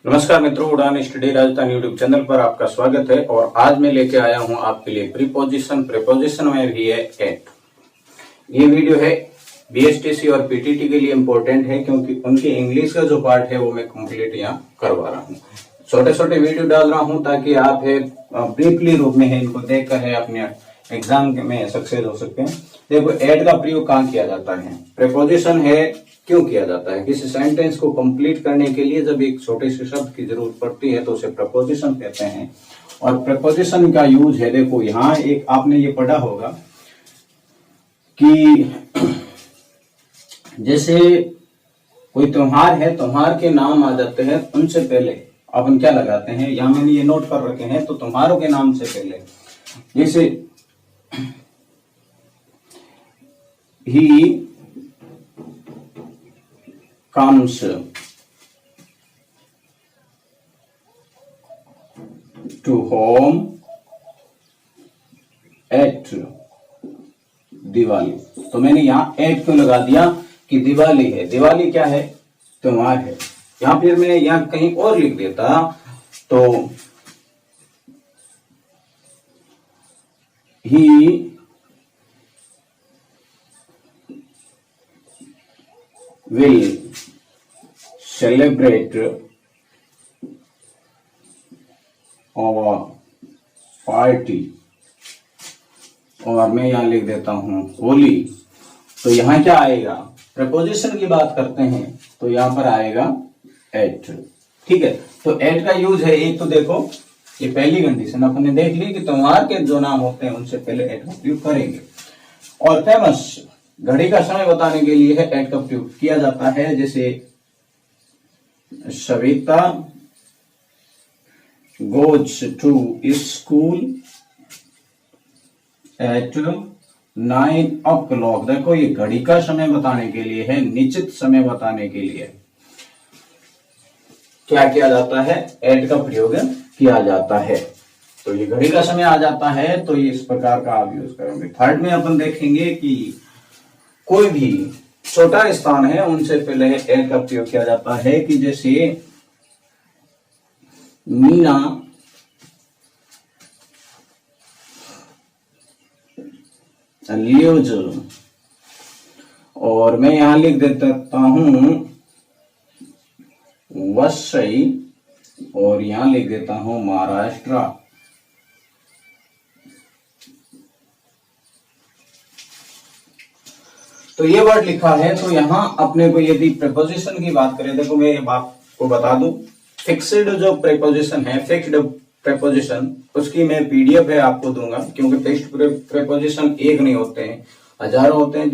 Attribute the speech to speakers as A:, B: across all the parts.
A: नमस्कार मित्रों, उड़ान स्टडी राजस्थान यूट्यूब चैनल पर आपका स्वागत है। और आज मैं लेके आया हूं आपके लिए प्रीपोजिशन। प्रीपोजिशन में भी है एट। ये वीडियो है बीएसटीसी और पीटीटी के लिए इम्पोर्टेंट है, क्योंकि उनके इंग्लिश का जो पार्ट है वो मैं कंप्लीट यहाँ करवा रहा हूँ। छोटे छोटे वीडियो डाल रहा हूँ ताकि आप ब्रीफली रूप में है इनको देखकर है अपने एग्जाम में सक्सेस हो सकते हैं। देखो, एट का प्रयोग कहाँ किया जाता है? प्रीपोजिशन है क्यों किया जाता है? किसी सेंटेंस को कंप्लीट करने के लिए जब एक छोटे से शब्द की जरूरत पड़ती है तो उसे प्रपोजिशन कहते हैं। और प्रपोजिशन का यूज है, देखो यहाँ एक आपने ये पढ़ा होगा कि जैसे कोई त्योहार है, त्योहार के नाम आ जाते हैं, उनसे पहले अपन क्या लगाते हैं, यहाँ मैंने ये नोट कर रखे हैं। तो त्योहारों के नाम से पहले जैसे ही comes to home at Diwali. तो मैंने यहाँ एट क्यों लगा दिया कि दिवाली है। दिवाली क्या है? त्योहार है। यहाँ फिर मैं यहाँ कहीं और लिख देता तो ही will celebrate our party, और मैं यहां लिख देता हूं होली। तो यहां क्या आएगा? प्रपोजिशन की बात करते हैं तो यहां पर आएगा एट। ठीक है, तो एट का यूज है। एक तो देखो, ये पहली कंडीशन अपन ने देख ली कि त्योहार के जो नाम होते हैं उनसे पहले एट का प्रयोग करेंगे। और फेमस घड़ी का समय बताने के लिए है एट का प्रयोग किया जाता है। जैसे Savita goes to school at 9 o'clock। देखो, ये घड़ी का समय बताने के लिए है, निश्चित समय बताने के लिए क्या किया जाता है? एट का प्रयोग किया जाता है। तो ये घड़ी का समय आ जाता है, तो ये इस प्रकार का आप यूज करेंगे। थर्ड में अपन देखेंगे कि कोई भी छोटा स्थान है उनसे पहले एट का प्रयोग किया जाता है, कि जैसे मीना लियोज, और मैं यहां लिख देता हूं वसई, और यहां लिख देता हूं महाराष्ट्र। तो ये वर्ड लिखा है। तो यहां अपने को यदि प्रीपोजिशन की बात करें, देखो मैं आपको बता दूं, फिक्स्ड जो प्रीपोजिशन है, फिक्स्ड प्रीपोजिशन, उसकी मैं पीडीएफ है आपको दूंगा, क्योंकि फिक्स्ड प्रीपोजिशन एक नहीं होते हैं, हजारों होते हैं।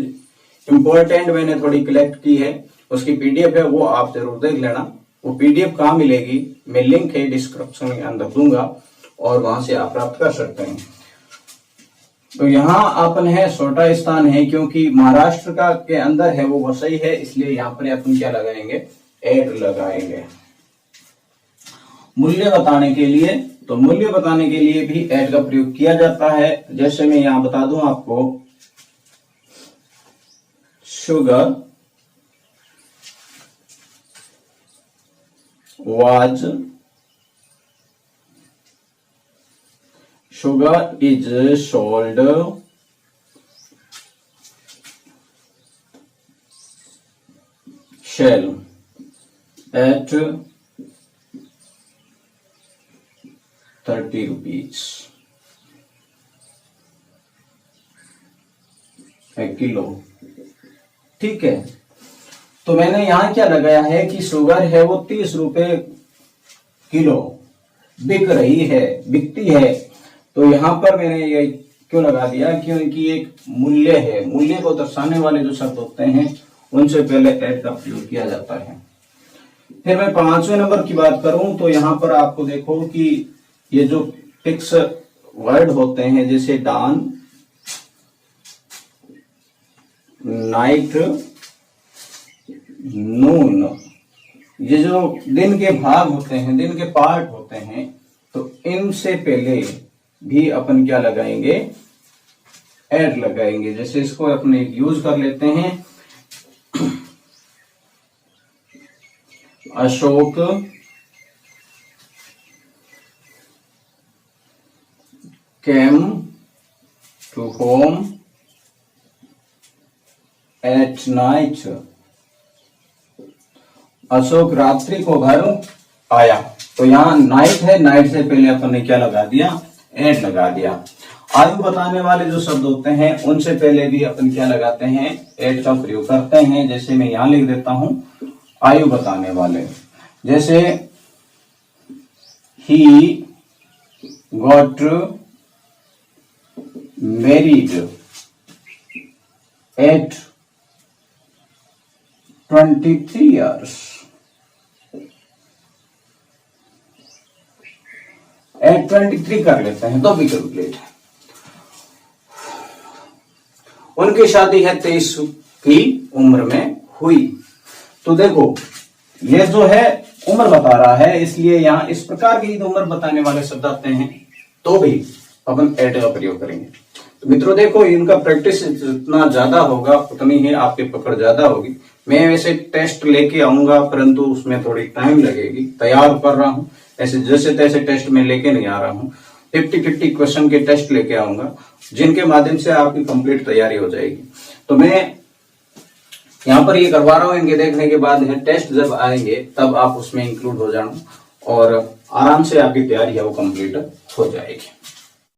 A: इंपॉर्टेंट मैंने थोड़ी कलेक्ट की है, उसकी पीडीएफ है, वो आप जरूर देख लेना। वो पीडीएफ कहाँ मिलेगी? मैं लिंक है डिस्क्रिप्शन के अंदर दूंगा, और वहां से आप प्राप्त कर सकते हैं। तो यहाँ अपन है छोटा स्थान है, क्योंकि महाराष्ट्र का के अंदर है, वो वसई है, इसलिए यहाँ पर अपन क्या लगाएंगे? एट लगाएंगे। मूल्य बताने के लिए, तो मूल्य बताने के लिए भी एट का प्रयोग किया जाता है। जैसे मैं यहां बता दूं आपको, sugar was, sugar is sold shell at 30 rupees एक किलो। ठीक है, तो मैंने यहां क्या लगाया है कि शुगर है वो 30 रुपए किलो बिक रही है, बिकती है। तो यहां पर मैंने ये क्यों लगा दिया? क्योंकि एक मूल्य है, मूल्य को दर्शाने वाले जो शब्द होते हैं उनसे पहले एट का प्रयोग किया जाता है। फिर मैं 5वें नंबर की बात करूं तो यहां पर आपको देखो कि ये जो फिक्स वर्ड होते हैं, जैसे डान, नाइट, नून, ये जो दिन के भाग होते हैं, दिन के पार्ट होते हैं, तो इनसे पहले भी अपन क्या लगाएंगे? एट लगाएंगे। जैसे इसको अपने यूज कर लेते हैं, Ashok came to home at night. Ashok रात्रि को घर आया। तो यहाँ नाइट है, नाइट से पहले अपन ने क्या लगा दिया, एट लगा दिया। आयु बताने वाले जो शब्द होते हैं उनसे पहले भी अपन क्या लगाते हैं, एट का प्रयोग करते हैं। जैसे मैं यहां लिख देता हूं आयु बताने वाले, जैसे ही got married at 23 years। At 23 कर लेते हैं तो भी कंप्लीट है। उनकी शादी है 23 की उम्र में हुई। तो देखो ये जो है उम्र बता रहा है, इसलिए यहां इस प्रकार की उम्र बताने वाले शब्द आते हैं तो भी अपन एट का प्रयोग करेंगे। तो मित्रों देखो, इनका प्रैक्टिस जितना ज्यादा होगा उतनी ही आपकी पकड़ ज्यादा होगी। मैं वैसे टेस्ट लेके आऊंगा परंतु उसमें थोड़ी टाइम लगेगी, तैयार कर रहा हूं। ऐसे जैसे तैसे टेस्ट में लेके नहीं आ रहा हूं, 50-50 क्वेश्चन के टेस्ट लेके आऊंगा जिनके माध्यम से आपकी कंप्लीट तैयारी हो जाएगी। तो मैं यहाँ पर ये करवा रहा हूँ, इनके देखने के बाद टेस्ट जब आएंगे तब आप उसमें इंक्लूड हो जाना और आराम से आपकी तैयारी है वो कंप्लीट हो जाएगी।